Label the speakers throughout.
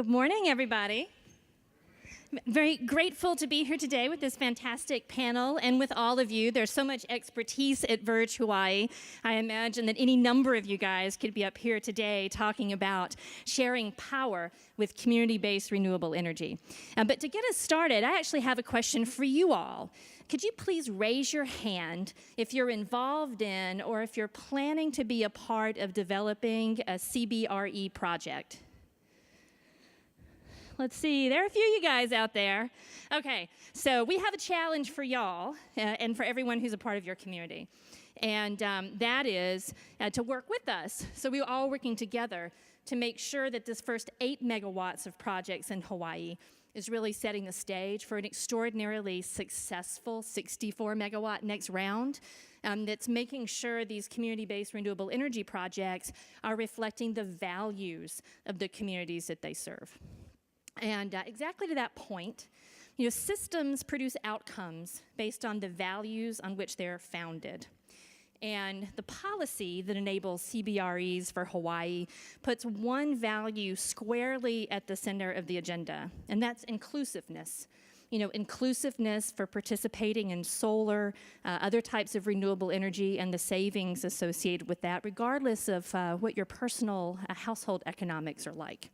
Speaker 1: Good morning, everybody. Very grateful to be here today with this fantastic panel and with all of you. There's so much expertise at Verge Hawaii. I imagine that any number of you guys could be up here today talking about sharing power with community-based renewable energy. But to get us started, I actually have a question for you all. Could you please raise your hand if you're involved in or if you're planning to be a part of developing a CBRE project? Let's see, there are a few of you guys out there. Okay, so we have a challenge for y'all and for everyone who's a part of your community. And that is to work with us. So we're all working together to make sure that this first 8 megawatts of projects in Hawaii is really setting the stage for an extraordinarily successful 64 megawatt next round that's making sure these community-based renewable energy projects are reflecting the values of the communities that they serve. And exactly to that point, systems produce outcomes based on the values on which they're founded. And the policy that enables CBREs for Hawaii puts one value squarely at the center of the agenda, and that's inclusiveness. Inclusiveness for participating in solar, other types of renewable energy, and the savings associated with that, regardless of what your personal household economics are like.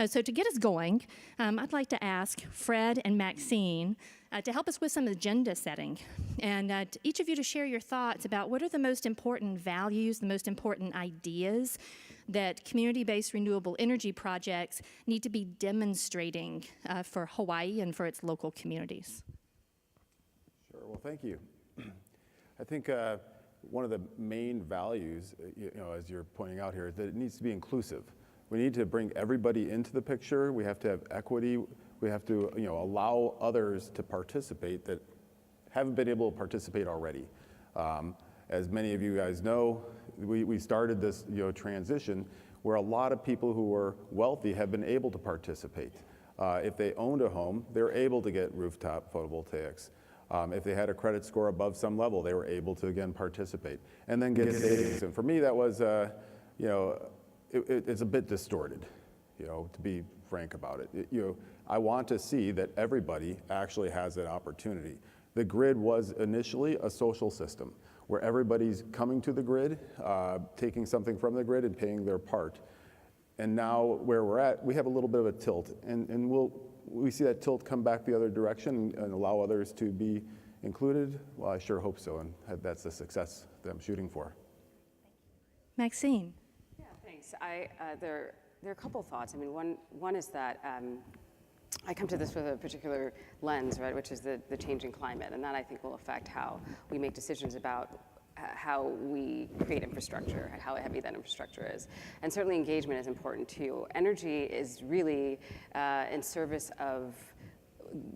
Speaker 1: So to get us going, I'd like to ask Fred and Maxine to help us with some agenda setting, and each of you to share your thoughts about what are the most important values, the most important ideas that community-based renewable energy projects need to be demonstrating for Hawaii and for its local communities.
Speaker 2: Sure, well, thank you. I think one of the main values, as you're pointing out here, is that it needs to be inclusive. We need to bring everybody into the picture. We have to have equity. We have to, allow others to participate that haven't been able to participate already. As many of you guys know, we started this transition where a lot of people who were wealthy have been able to participate. If they owned a home, they were able to get rooftop photovoltaics. If they had a credit score above some level, they were able to again participate and then get savings. And for me, that was, it's a bit distorted, to be frank about it. I want to see that everybody actually has that opportunity. The grid was initially a social system where everybody's coming to the grid, taking something from the grid and paying their part. And now where we're at, we have a little bit of a tilt, and we see that tilt come back the other direction and allow others to be included. Well, I sure hope so, and that's the success that I'm shooting for.
Speaker 1: Maxine.
Speaker 3: Yeah, thanks. There are a couple thoughts. I mean, one is that I come to this with a particular lens, right, which is the changing climate, and that I think will affect how we make decisions about how we create infrastructure and how heavy that infrastructure is. And certainly engagement is important too. Energy is really in service of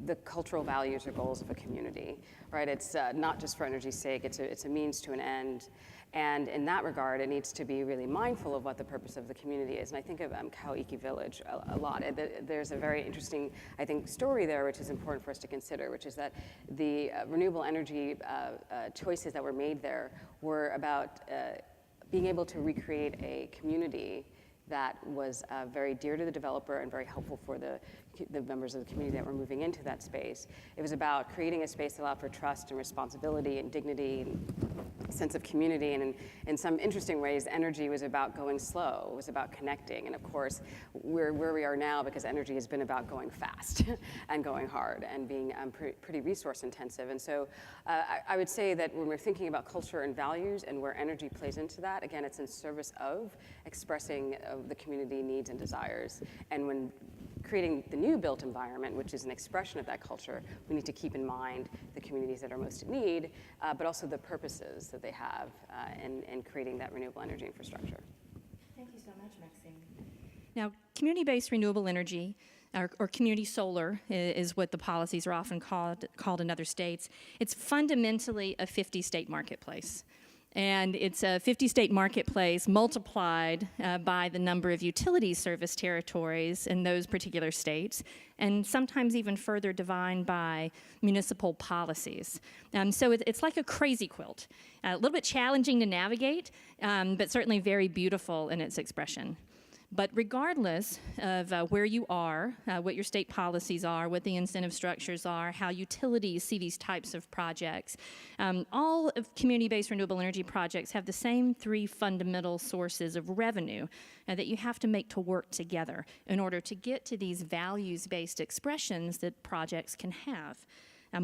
Speaker 3: the cultural values or goals of a community, right? It's not just for energy's sake, it's a means to an end. And in that regard, it needs to be really mindful of what the purpose of the community is. And I think of Kauiki Village a lot. There's a very interesting, I think, story there, which is important for us to consider, which is that the renewable energy choices that were made there were about being able to recreate a community that was very dear to the developer and very helpful for the members of the community that were moving into that space. It was about creating a space that allowed for trust and responsibility and dignity and sense of community, and in some interesting ways, energy was about going slow. It was about connecting, and of course, we're where we are now because energy has been about going fast and going hard and being pretty resource intensive. And so I would say that when we're thinking about culture and values and where energy plays into that, again, it's in service of expressing the community needs and desires. And when creating the new built environment, which is an expression of that culture, we need to keep in mind the communities that are most in need, but also the purposes that they have in creating that renewable energy infrastructure.
Speaker 1: Thank you so much, Maxine. Now, community-based renewable energy, or community solar is what the policies are often called in other states. It's fundamentally a 50-state marketplace. And it's a 50-state marketplace multiplied by the number of utility service territories in those particular states, and sometimes even further defined by municipal policies. So it's like a crazy quilt, a little bit challenging to navigate, but certainly very beautiful in its expression. But regardless of where you are, what your state policies are, what the incentive structures are, how utilities see these types of projects, all of community-based renewable energy projects have the same three fundamental sources of revenue that you have to make to work together in order to get to these values-based expressions that projects can have.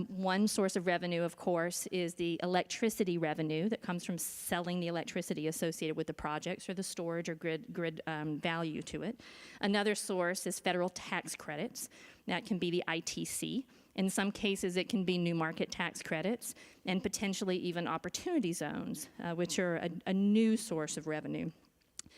Speaker 1: One source of revenue, of course, is the electricity revenue that comes from selling the electricity associated with the projects or the storage or grid value to it. Another source is federal tax credits. That can be the ITC. In some cases, it can be new market tax credits and potentially even opportunity zones, which are a new source of revenue.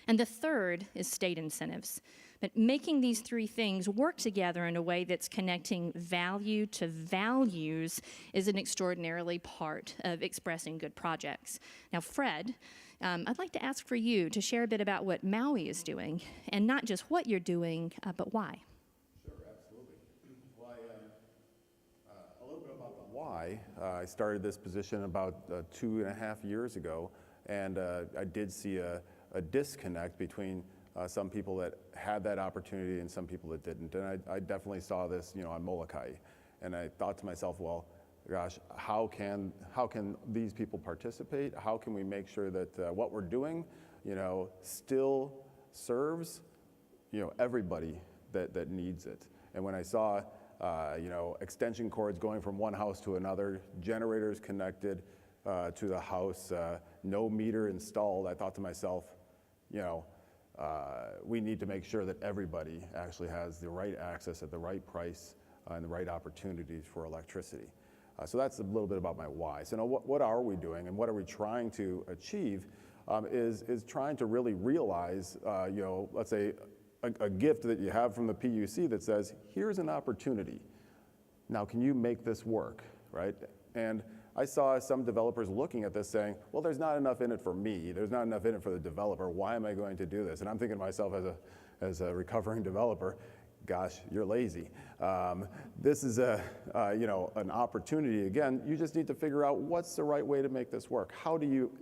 Speaker 1: And the third is state incentives. But making these three things work together in a way that's connecting value to values is an extraordinarily part of expressing good projects. Now, Fred, I'd like to ask for you to share a bit about what Maui is doing, and not just what you're doing, but why.
Speaker 2: Sure, absolutely. Well, a little bit about the why. I started this position about 2.5 years ago, and I did see a disconnect between some people that had that opportunity and some people that didn't. And I definitely saw this, on Molokai. And I thought to myself, well, gosh, how can these people participate? How can we make sure that what we're doing, still serves, everybody that needs it? And when I saw, extension cords going from one house to another, generators connected to the house, no meter installed, I thought to myself, we need to make sure that everybody actually has the right access at the right price and the right opportunities for electricity. So that's a little bit about my why. So now what are we doing and what are we trying to achieve is trying to really realize, let's say a gift that you have from the PUC that says, here's an opportunity. Now, can you make this work, right? And I saw some developers looking at this saying, well, there's not enough in it for me. There's not enough in it for the developer. Why am I going to do this? And I'm thinking to myself as a recovering developer, gosh, you're lazy. This is an opportunity. Again, you just need to figure out what's the right way to make this work. How do you,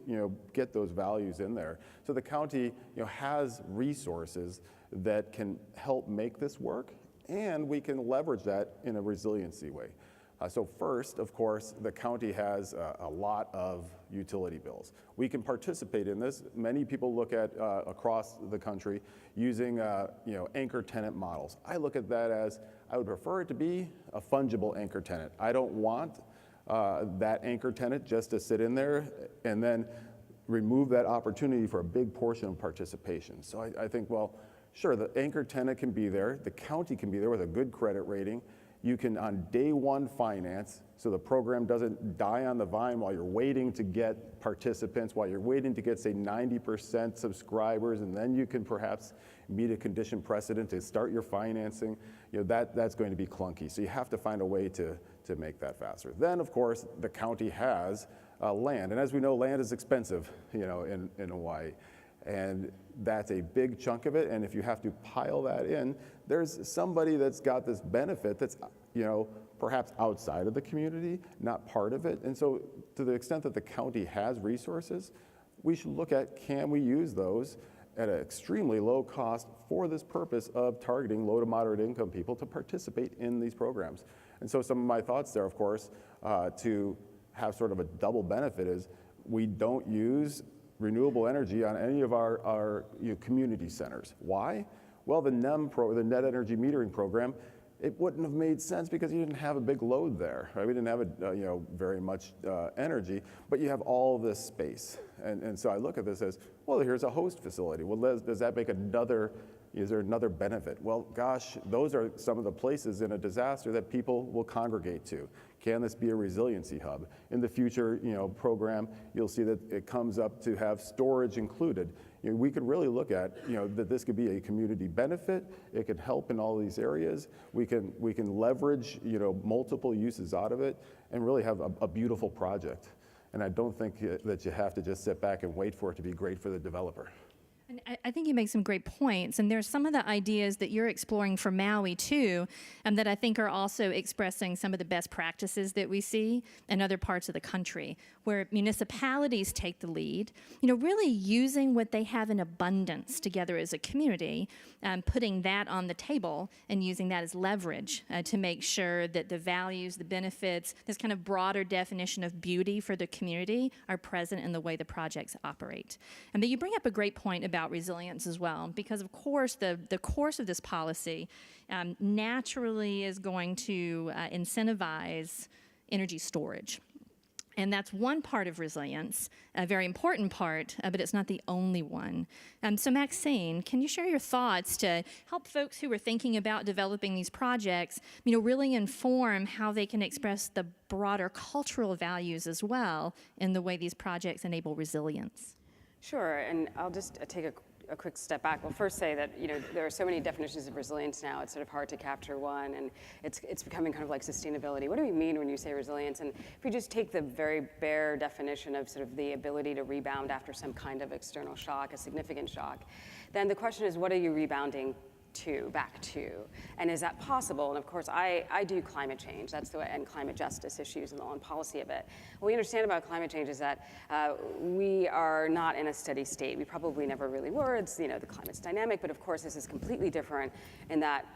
Speaker 2: get those values in there? So the county, has resources that can help make this work, and we can leverage that in a resiliency way. So first, of course, the county has a lot of utility bills. We can participate in this. Many people look at across the country using anchor tenant models. I look at that as I would prefer it to be a fungible anchor tenant. I don't want that anchor tenant just to sit in there and then remove that opportunity for a big portion of participation. So I think, well, sure, the anchor tenant can be there. The county can be there with a good credit rating. You can, on day one, finance, so the program doesn't die on the vine while you're waiting to get participants, while you're waiting to get, say, 90% subscribers, and then you can perhaps meet a condition precedent to start your financing. That's going to be clunky. So you have to find a way to make that faster. Then, of course, the county has land. And as we know, land is expensive, in Hawaii. And that's a big chunk of it, and if you have to pile that in, there's somebody that's got this benefit that's, perhaps outside of the community, not part of it. And so to the extent that the county has resources, we should look at, can we use those at an extremely low cost for this purpose of targeting low to moderate income people to participate in these programs. And so some of my thoughts there, of course, to have sort of a double benefit is we don't use renewable energy on any of our community centers. Why? Well, the NEM the Net Energy Metering Program, it wouldn't have made sense because you didn't have a big load there. Right? We didn't have very much energy, but you have all this space. And so I look at this as, well, here's a host facility. Well, does that make is there another benefit? Well, gosh, those are some of the places in a disaster that people will congregate to. Can this be a resiliency hub? In the future, program, you'll see that it comes up to have storage included. We could really look at, that this could be a community benefit. It could help in all these areas. We can leverage, multiple uses out of it and really have a beautiful project. And I don't think that you have to just sit back and wait for it to be great for the developer.
Speaker 1: And I think you make some great points, and there's some of the ideas that you're exploring for Maui too, that I think are also expressing some of the best practices that we see in other parts of the country, where municipalities take the lead, really using what they have in abundance together as a community, putting that on the table and using that as leverage to make sure that the values, the benefits, this kind of broader definition of beauty for the community are present in the way the projects operate. And that you bring up a great point about resilience as well, because of course the course of this policy naturally is going to incentivize energy storage. And that's one part of resilience, a very important part, but it's not the only one. So Maxine, can you share your thoughts to help folks who are thinking about developing these projects, really inform how they can express the broader cultural values as well in the way these projects enable resilience?
Speaker 3: Sure, and I'll just take a quick step back. We'll first say that there are so many definitions of resilience now. It's sort of hard to capture one, and it's becoming kind of like sustainability. What do we mean when you say resilience? And if we just take the very bare definition of sort of the ability to rebound after some kind of external shock, a significant shock, then the question is, what are you rebounding back to, and is that possible? And of course, I do climate change. That's the way, and climate justice issues and the law and policy of it. What we understand about climate change is that we are not in a steady state. We probably never really were. It's the climate's dynamic, but of course, this is completely different in that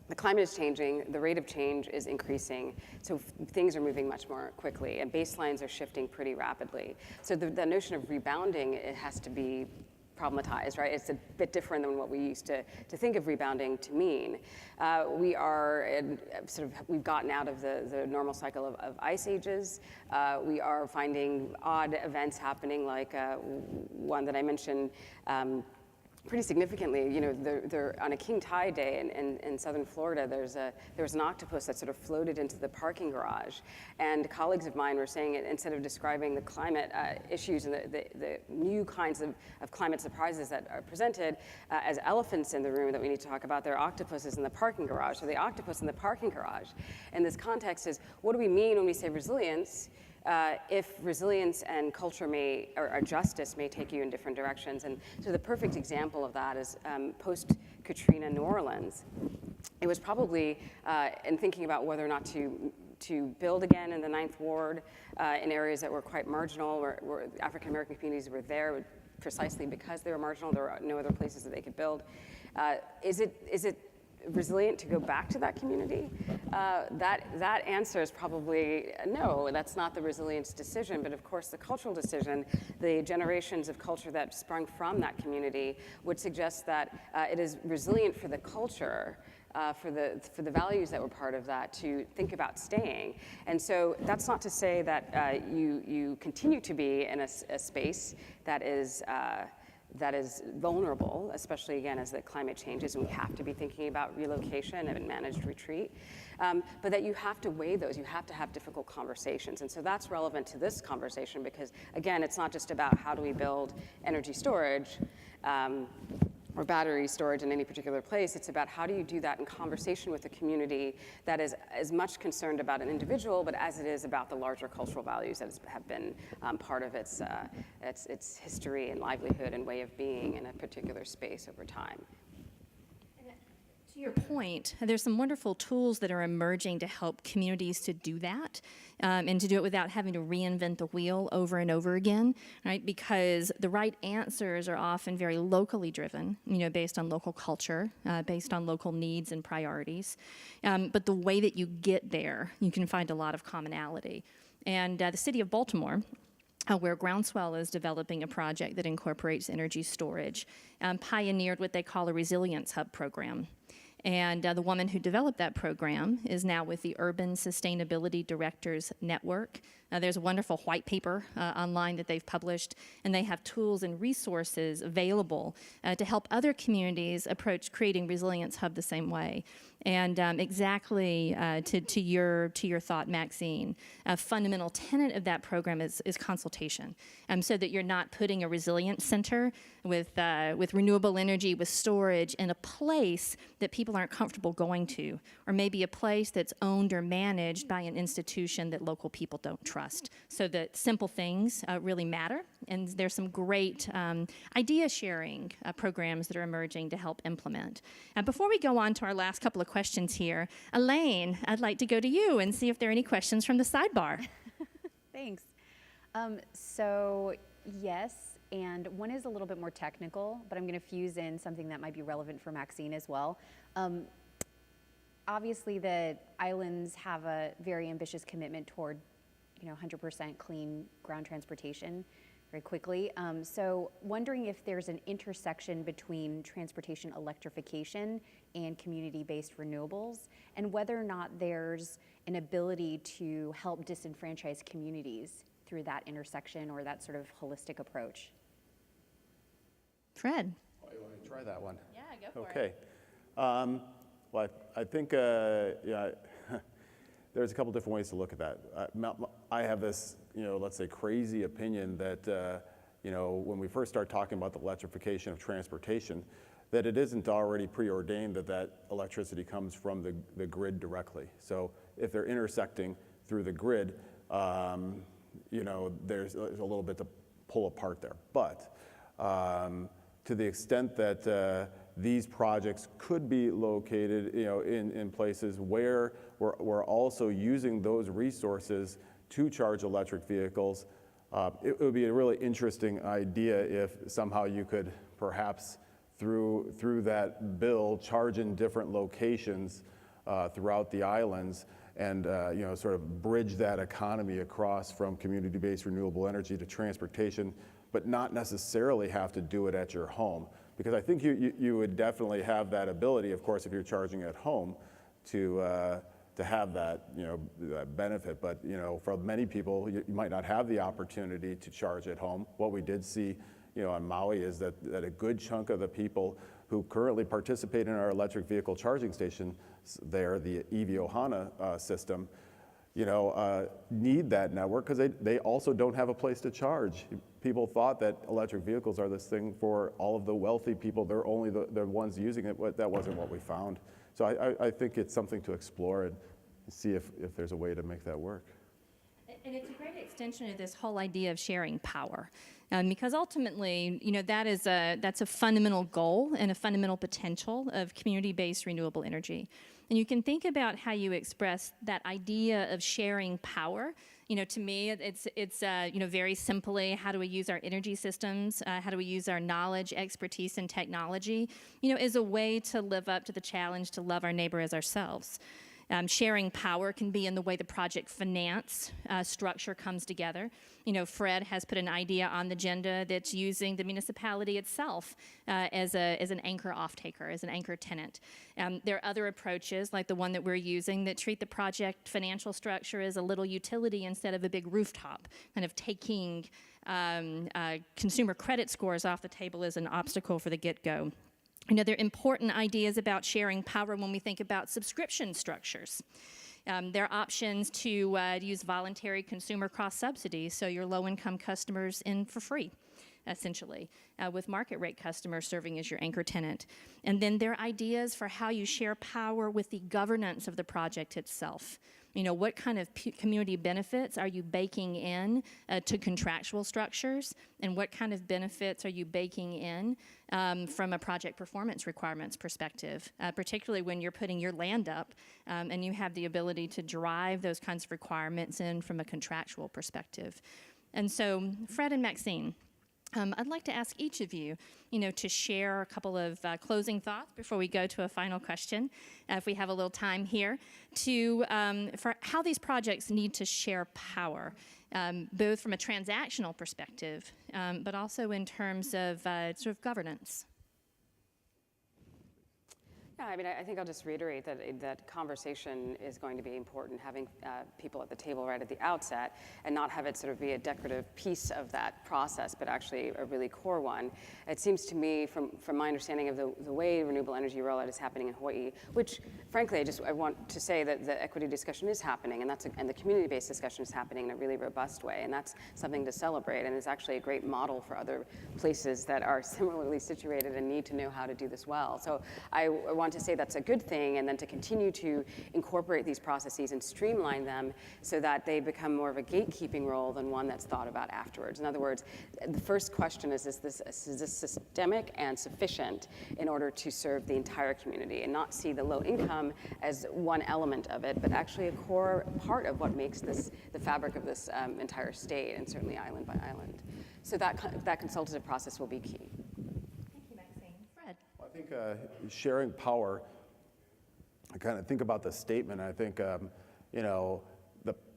Speaker 3: the climate is changing, the rate of change is increasing, so things are moving much more quickly, and baselines are shifting pretty rapidly. So the notion of rebounding, it has to be problematized, right? It's a bit different than what we used to think of rebounding to mean. We are we've gotten out of the normal cycle of ice ages. We are finding odd events happening, like one that I mentioned pretty significantly. They're on a king tide day in southern Florida, there was an octopus that sort of floated into the parking garage, and colleagues of mine were saying it, instead of describing the climate issues and the new kinds of climate surprises that are presented as elephants in the room that we need to talk about, there are octopuses in the parking garage. So the octopus in the parking garage in this context is, what do we mean when we say resilience? If resilience and culture or justice may take you in different directions. And so the perfect example of that is post-Katrina New Orleans. It was probably, in thinking about whether or not to build again in the Ninth Ward in areas that were quite marginal, where African-American communities were there precisely because they were marginal, there were no other places that they could build. Is it resilient to go back to that community? That answer is probably no, that's not the resilience decision, but of course the cultural decision, the generations of culture that sprung from that community would suggest that it is resilient for the culture, for the values that were part of that, to think about staying. And so that's not to say that you continue to be in a space that is vulnerable, especially again as the climate changes, and we have to be thinking about relocation and managed retreat, but that you have to weigh those, you have to have difficult conversations. And so that's relevant to this conversation because, again, it's not just about how do we build energy storage or battery storage in any particular place. It's about how do you do that in conversation with a community that is as much concerned about an individual, but as it is about the larger cultural values that have been part of its history and livelihood and way of being in a particular space over time.
Speaker 1: To your point, there's some wonderful tools that are emerging to help communities to do that, and to do it without having to reinvent the wheel over and over again, right? Because the right answers are often very locally driven, based on local culture, based on local needs and priorities. But the way that you get there, you can find a lot of commonality. And the city of Baltimore, where Groundswell is developing a project that incorporates energy storage, pioneered what they call a resilience hub program. And the woman who developed that program is now with the Urban Sustainability Directors Network. There's a wonderful white paper online that they've published, and they have tools and resources available to help other communities approach creating Resilience Hub the same way. And exactly to your thought, Maxine, a fundamental tenet of that program is consultation, so that you're not putting a resilience center with renewable energy, with storage, in a place that people aren't comfortable going to, or maybe a place that's owned or managed by an institution that local people don't trust. trust, so that simple things really matter. And there's some great idea sharing programs that are emerging to help implement. Before we go on to our last couple of questions here, Elaine, I'd like to go to you and see if there are any questions from the sidebar.
Speaker 4: Thanks. So yes, and one is a little bit more technical, but I'm going to fuse in something that might be relevant for Maxine as well. Obviously, the islands have a very ambitious commitment toward, 100% clean ground transportation very quickly. So wondering if there's an intersection between transportation electrification and community-based renewables, and whether or not there's an ability to help disenfranchised communities through that intersection or that sort of holistic approach.
Speaker 1: Fred.
Speaker 2: Oh, you want to try that one?
Speaker 1: Yeah, go for
Speaker 2: it. Okay. Well, I think there's a couple different ways to look at that. I have this, let's say crazy opinion that, when we first start talking about the electrification of transportation, that it isn't already preordained that electricity comes from the grid directly. So if they're intersecting through the grid, there's a little bit to pull apart there. But to the extent that these projects could be located, in places where we're also using those resources to charge electric vehicles, it would be a really interesting idea if somehow you could perhaps through that bill charge in different locations throughout the islands and sort of bridge that economy across from community-based renewable energy to transportation, but not necessarily have to do it at your home. Because I think you would definitely have that ability, of course, if you're charging at home, to have that that benefit. But for many people, you might not have the opportunity to charge at home. What we did see on Maui is that a good chunk of the people who currently participate in our electric vehicle charging station there, the EV Ohana system, need that network because they also don't have a place to charge. People thought that electric vehicles are this thing for all of the wealthy people. They're only the ones using it, but that wasn't what we found. So I think it's something to explore and see if there's a way to make that work.
Speaker 1: And it's a great extension of this whole idea of sharing power. Because ultimately, that's a fundamental goal and a fundamental potential of community-based renewable energy. And you can think about how you express that idea of sharing power. To me, it's very simply, how do we use our energy systems? How do we use our knowledge, expertise, and technology, as a way to live up to the challenge to love our neighbor as ourselves. Sharing power can be in the way the project finance structure comes together. Fred has put an idea on the agenda that's using the municipality itself as an anchor off-taker, as an anchor tenant. There are other approaches, like the one that we're using, that treat the project financial structure as a little utility instead of a big rooftop, kind of taking consumer credit scores off the table as an obstacle for the get-go. There are important ideas about sharing power when we think about subscription structures. There are options to use voluntary consumer cross-subsidies, so your low-income customers in for free, essentially, with market rate customers serving as your anchor tenant. And then there are ideas for how you share power with the governance of the project itself. What kind of community benefits are you baking in to contractual structures, and what kind of benefits are you baking in from a project performance requirements perspective, particularly when you're putting your land up and you have the ability to drive those kinds of requirements in from a contractual perspective. And so, Fred and Maxine, I'd like to ask each of you, to share a couple of closing thoughts before we go to a final question, if we have a little time here, for how these projects need to share power, both from a transactional perspective, but also in terms of sort of governance.
Speaker 3: Yeah, I think I'll just reiterate that conversation is going to be important, having people at the table right at the outset, and not have it sort of be a decorative piece of that process, but actually a really core one. It seems to me, from my understanding of the way renewable energy rollout is happening in Hawaii, which frankly I want to say that the equity discussion is happening, and the community-based discussion is happening in a really robust way, and that's something to celebrate, and is actually a great model for other places that are similarly situated and need to know how to do this well. So I want want to say that's a good thing and then to continue to incorporate these processes and streamline them so that they become more of a gatekeeping role than one that's thought about afterwards. In other words, the first question is this systemic and sufficient in order to serve the entire community, and not see the low income as one element of it, but actually a core part of what makes this the fabric of this entire state, and certainly island by island. So that consultative process will be key.
Speaker 1: Thank you, Maxine. Fred.
Speaker 2: I think sharing power, I kind of think about the statement. I think,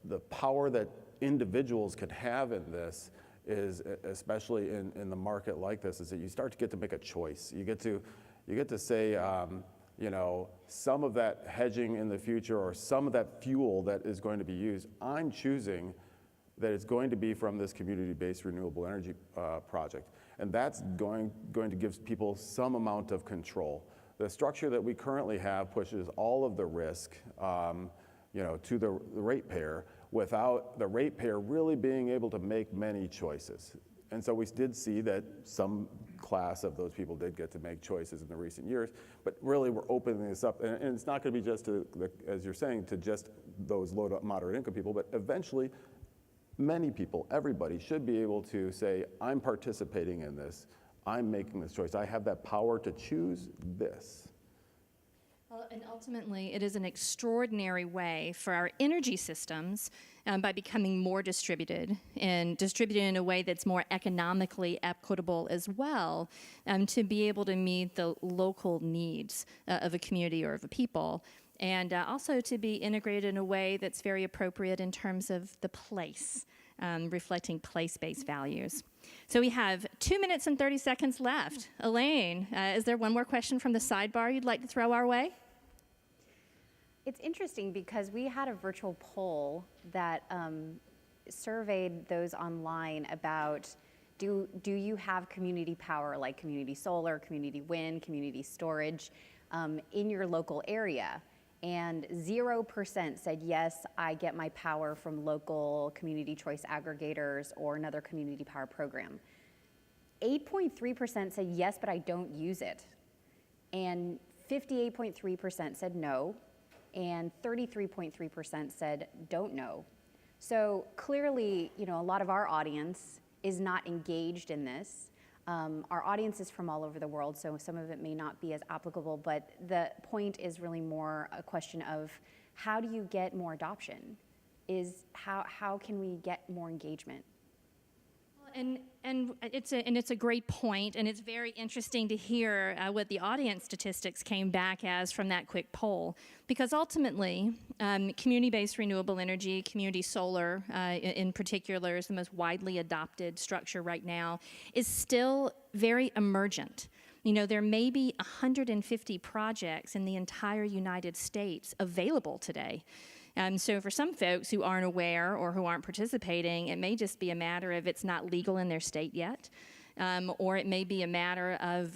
Speaker 2: the power that individuals can have in this is, especially in the market like this, is that you start to get to make a choice. You get to say, some of that hedging in the future, or some of that fuel that is going to be used, I'm choosing that it's going to be from this community-based renewable energy project. And that's going to give people some amount of control. The structure that we currently have pushes all of the risk to the ratepayer, without the ratepayer really being able to make many choices. And so we did see that some class of those people did get to make choices in the recent years, but really we're opening this up, and it's not going to be just to, as you're saying, to just those low to moderate income people, but eventually many people, everybody should be able to say, I'm participating in this, I'm making this choice, I have that power to choose this.
Speaker 1: Well, and ultimately, it is an extraordinary way for our energy systems, by becoming more distributed, and distributed in a way that's more economically equitable as well, to be able to meet the local needs of a community or of a people, and also to be integrated in a way that's very appropriate in terms of the place, reflecting place-based values. So we have 2 minutes and 30 seconds left. Elaine, is there one more question from the sidebar you'd like to throw our way?
Speaker 4: It's interesting because we had a virtual poll that surveyed those online about do you have community power, like community solar, community wind, community storage in your local area? And 0% said, yes, I get my power from local community choice aggregators or another community power program. 8.3% said, yes, but I don't use it. And 58.3% said no. And 33.3% said don't know. So clearly, a lot of our audience is not engaged in this. Our audience is from all over the world, so some of it may not be as applicable, but the point is really more a question of how do you get more adoption? How can we get more engagement?
Speaker 1: And it's a great point, and it's very interesting to hear what the audience statistics came back as from that quick poll, because ultimately, community-based renewable energy, community solar in particular, is the most widely adopted structure right now, is still very emergent. There may be 150 projects in the entire United States available today. So for some folks who aren't aware or who aren't participating, it may just be a matter of it's not legal in their state yet. Or it may be a matter of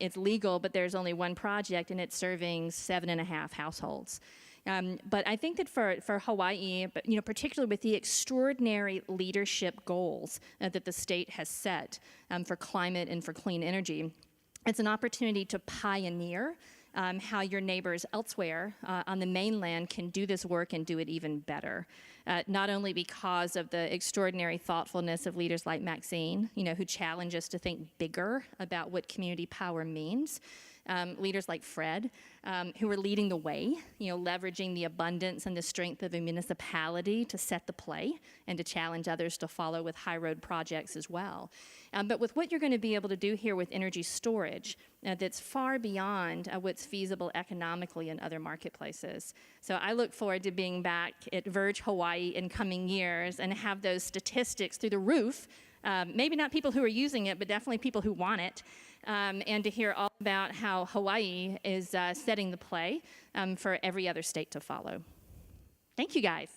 Speaker 1: it's legal, but there's only one project and it's serving 7.5 households. But I think that for Hawaii, but, particularly with the extraordinary leadership goals that the state has set for climate and for clean energy, it's an opportunity to pioneer how your neighbors elsewhere on the mainland can do this work and do it even better. Not only because of the extraordinary thoughtfulness of leaders like Maxine, who challenge us to think bigger about what community power means, leaders like Fred, who are leading the way, leveraging the abundance and the strength of a municipality to set the play and to challenge others to follow with high road projects as well. But with what you're going to be able to do here with energy storage, that's far beyond what's feasible economically in other marketplaces. So I look forward to being back at Verge Hawaii in coming years and have those statistics through the roof. Maybe not people who are using it, but definitely people who want it. And to hear all about how Hawaii is setting the play for every other state to follow. Thank you, guys.